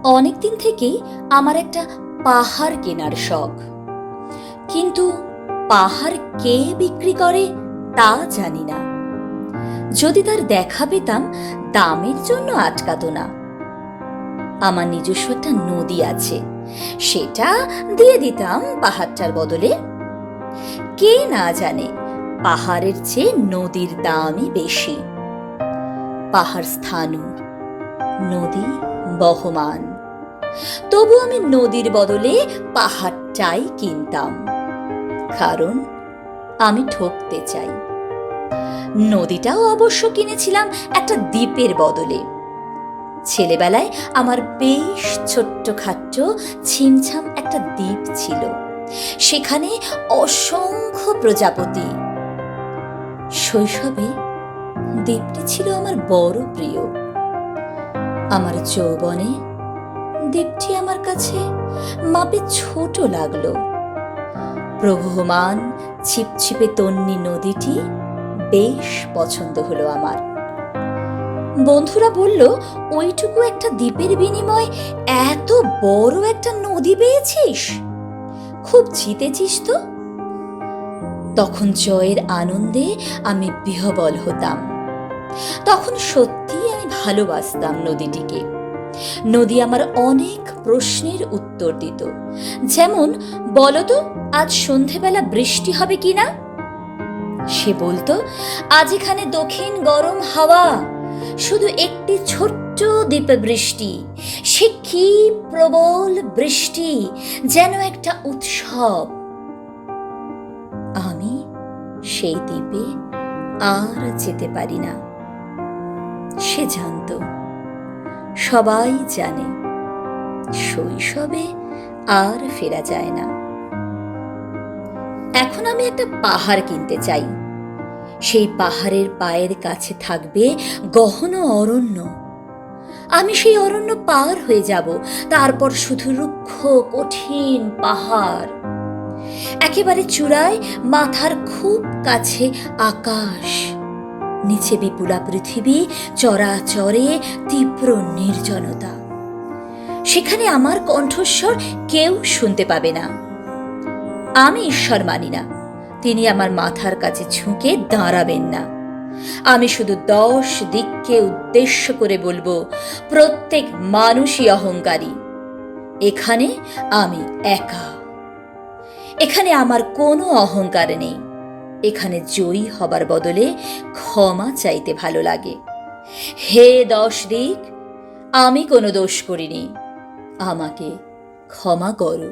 অনেকদিন থেকেই আমার একটা পাহাড় কেনার শখ, কিন্তু পাহাড় কে বিক্রি করে তা জানি না। যদি তার দেখা পেতাম, দামের জন্য আটকাতো না। আমার নিজস্ব একটা নদী আছে, সেটা দিয়ে দিতাম পাহাড়টার বদলে। কে না জানে পাহাড়ের চেয়ে নদীর দামই বেশি। পাহাড় স্থাণু, নদী বহমান। তবু আমি নদীর বদলে পাহাড়টাই কিনতাম, কারণ আমি ঠকতে চাই। নদীটাও অবশ্য কিনেছিলাম একটা দ্বীপের বদলে। ছেলেবেলায় আমার বেশ ছোট্টখাট্ট ছিমছাম একটা দ্বীপ ছিল, সেখানে অসংখ্য প্রজাপতি। শৈশবে দ্বীপটি ছিল আমার বড় প্রিয়। আমার যৌবনে দ্বীপটি আমার কাছে মাপে ছোট লাগলো। প্রবহমান ছিপছিপে তন্নি নদীটি বেশ পছন্দ হলো আমার। বন্ধুরা বলল, ওইটুকু একটা দ্বীপের বিনিময়ে এত বড় একটা নদী পেয়েছিস, খুব জিতেছিস তো। তখন জয়ের আনন্দে আমি বিহ্বল হতাম। তখন সত্যি আমি ভালোবাসতাম নদীটিকে। নদী আমার অনেক প্রশ্নের উত্তর দিত, যেমন, বলতো আজ সন্ধেবেলা বৃষ্টি হবে কিনা। সে বলতো, আজ এখানে দক্ষিণ গরম হাওয়া, শুধু একটি ছোট্ট দ্বীপে বৃষ্টি, সে কি প্রবল বৃষ্টি, যেন একটা উৎসব। আমি সেই দ্বীপে আর যেতে পারি না। সে জানতো, সবাই জানে, শৈশবে আর ফেরা যায় না। এখন আমি একটা পাহাড় কিনতে চাই। সেই পাহাড়ের পায়ের কাছে থাকবে গহন অরণ্য। আমি সেই অরণ্য পার হয়ে যাব, তারপর শুধু রুক্ষ কঠিন পাহাড়। একেবারে চূড়ায় মাথার খুব কাছে আকাশ, নিচে বিপুলা পৃথিবী, চরাচরে তীব্র নির্জনতা। সেখানে আমার কণ্ঠস্বর কেউ শুনতে পাবে না। আমি ঈশ্বর মানি না, তিনি আমার মাথার কাছে ঝুঁকে দাঁড়াবেন না। আমি শুধু 10 দিককে উদ্দেশ্য করে বলবো, প্রত্যেক মানুষই অহংকারী। এখানে আমি একা। এখানে আমার কোনো অহংকার নেই। এখানে জয়ী হবার বদলে ক্ষমা চাইতে ভালো লাগে। হে 10 দিক, আমি কোনো দোষ করিনি, আমাকে ক্ষমা করো।